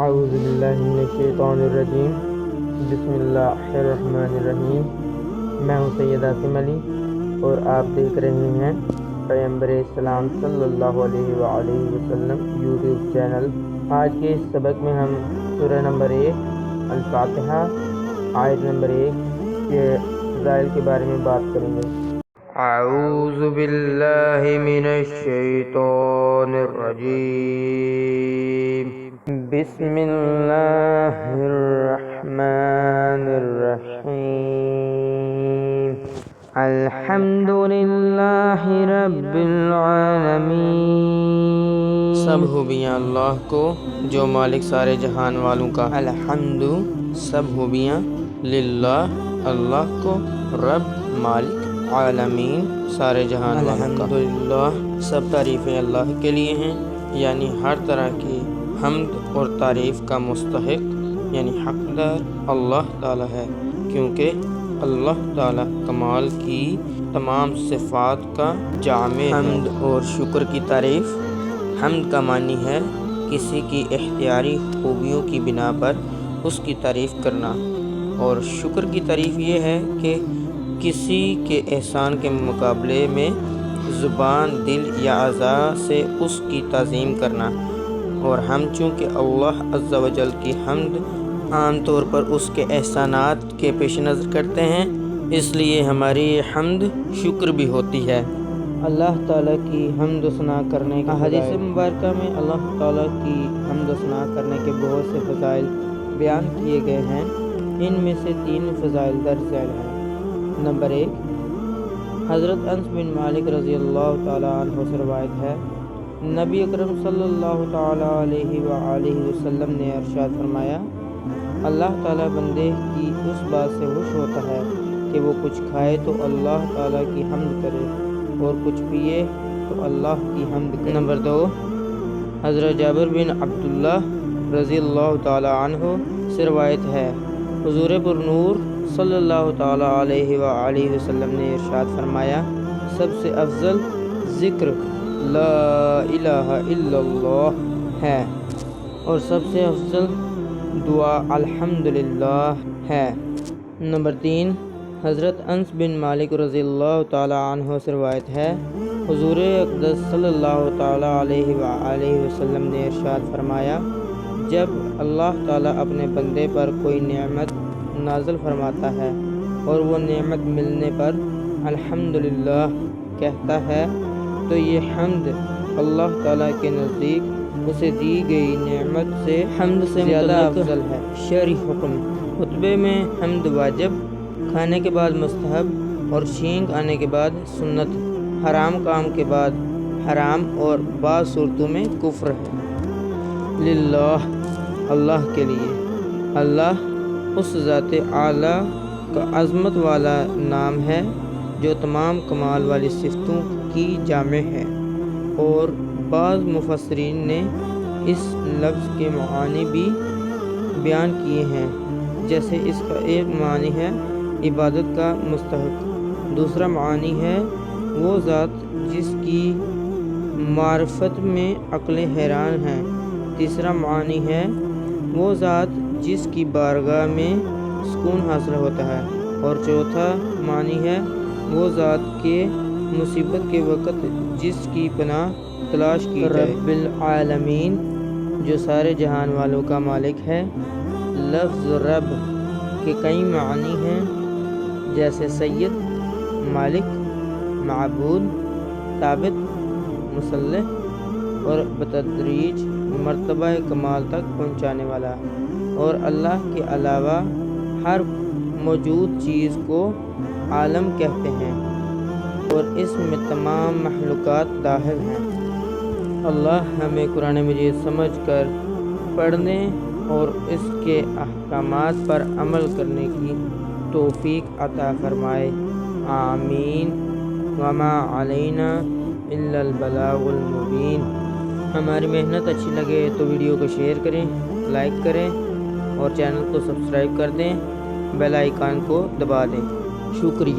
اعوذ باللہ من الشیطان الرجیم بسم اللہ الرحمن الرحیم۔ میں ہوں سید عاصم علی اور آپ دیکھ رہے ہیں پیغمبر اسلام صلی اللہ علیہ وآلہ وسلم یوٹیوب چینل۔ آج کے اس سبق میں ہم سورہ نمبر 1 الفاتحہ آیت نمبر 1 کے فضائل کے بارے میں بات کریں گے۔ اعوذ باللہ من الشیطان الرجیم بسم اللہ الرحمن الرحیم۔ الحمد للہ رب العالمین۔ سب خوبیاں اللہ کو جو مالک سارے جہان والوں کا۔ الحمد سب خوبیاں للہ اللہ کو، رب مالک، عالمین سارے جہان والوں کا۔ الحمدللہ سب تعریفیں اللہ کے لیے ہیں، یعنی ہر طرح کی حمد اور تعریف کا مستحق یعنی حقدار اللہ تعالی ہے، کیونکہ اللہ تعالی کمال کی تمام صفات کا جامع ہے۔ حمد اور شکر کی تعریف۔ حمد کا معنی ہے کسی کی اختیاری خوبیوں کی بنا پر اس کی تعریف کرنا، اور شکر کی تعریف یہ ہے کہ کسی کے احسان کے مقابلے میں زبان، دل یا اعضاء سے اس کی تعظیم کرنا۔ اور ہم چونکہ اللہ عز و جل کی حمد عام طور پر اس کے احسانات کے پیش نظر کرتے ہیں، اس لیے ہماری حمد شکر بھی ہوتی ہے۔ اللہ تعالیٰ کی حمد و ثنا کرنے کے حدیث مبارکہ میں اللہ تعالیٰ کی حمد و ثنا کرنے کے بہت سے فضائل بیان کیے گئے ہیں۔ ان میں سے 3 فضائل درج ذیل ہیں۔ نمبر 1، حضرت انس بن مالک رضی اللہ تعالیٰ عنہ سے روایت ہے، نبی اکرم صلی اللہ تعالیٰ علیہ وآلہ وسلم نے ارشاد فرمایا، اللہ تعالیٰ بندے کی اس بات سے خوش ہوتا ہے کہ وہ کچھ کھائے تو اللہ تعالیٰ کی حمد کرے اور کچھ پیے تو اللہ کی حمد کرے۔ نمبر 2، حضرت جابر بن عبداللہ رضی اللہ تعالیٰ عنہ سے روایت ہے، حضور پر نور صلی اللہ تعالیٰ علیہ وآلہ وسلم نے ارشاد فرمایا، سب سے افضل ذکر لا الہ الا اللہ ہے اور سب سے افضل دعا الحمدللہ ہے۔ نمبر 3، حضرت انس بن مالک رضی اللہ تعالیٰ عنہ سے روایت ہے، حضور اقدس صلی اللہ تعالیٰ علیہ وآلہ وسلم نے ارشاد فرمایا، جب اللہ تعالیٰ اپنے بندے پر کوئی نعمت نازل فرماتا ہے اور وہ نعمت ملنے پر الحمدللہ کہتا ہے تو یہ حمد اللہ تعالیٰ کے نزدیک اسے دی گئی نعمت سے حمد سے زیادہ افضل ہے۔ شرعی حکم۔ خطبے میں حمد واجب، کھانے کے بعد مستحب اور چھینک آنے کے بعد سنت، حرام کام کے بعد حرام اور بعض صورتوں میں کفر ہے۔ للہ اللہ کے لیے۔ اللہ اس ذات اعلیٰ کا عظمت والا نام ہے جو تمام کمال والی صفتوں کی جامع ہے، اور بعض مفسرین نے اس لفظ کے معانی بھی بیان کیے ہیں، جیسے اس کا ایک معنی ہے عبادت کا مستحق، دوسرا معنی ہے وہ ذات جس کی معرفت میں عقلیں حیران ہیں، تیسرا معنی ہے وہ ذات جس کی بارگاہ میں سکون حاصل ہوتا ہے، اور چوتھا معنی ہے وہ ذات کے مصیبت کے وقت جس کی پناہ تلاش کی جائے۔ رب العالمین جو سارے جہان والوں کا مالک ہے۔ لفظ رب کے کئی معنی ہیں، جیسے سید، مالک، معبود، ثابت، مصلح اور بتدریج مرتبہ کمال تک پہنچانے والا، اور اللہ کے علاوہ ہر موجود چیز کو عالم کہتے ہیں اور اس میں تمام مخلوقات داخل ہیں۔ اللہ ہمیں قرآن مجید سمجھ کر پڑھنے اور اس کے احکامات پر عمل کرنے کی توفیق عطا فرمائے، آمین۔ وما علینا الا البلاغ المبین۔ ہماری محنت اچھی لگے تو ویڈیو کو شیئر کریں، لائک کریں اور چینل کو سبسکرائب کر دیں، بیل آئیکن کو دبا دیں۔ شکریہ۔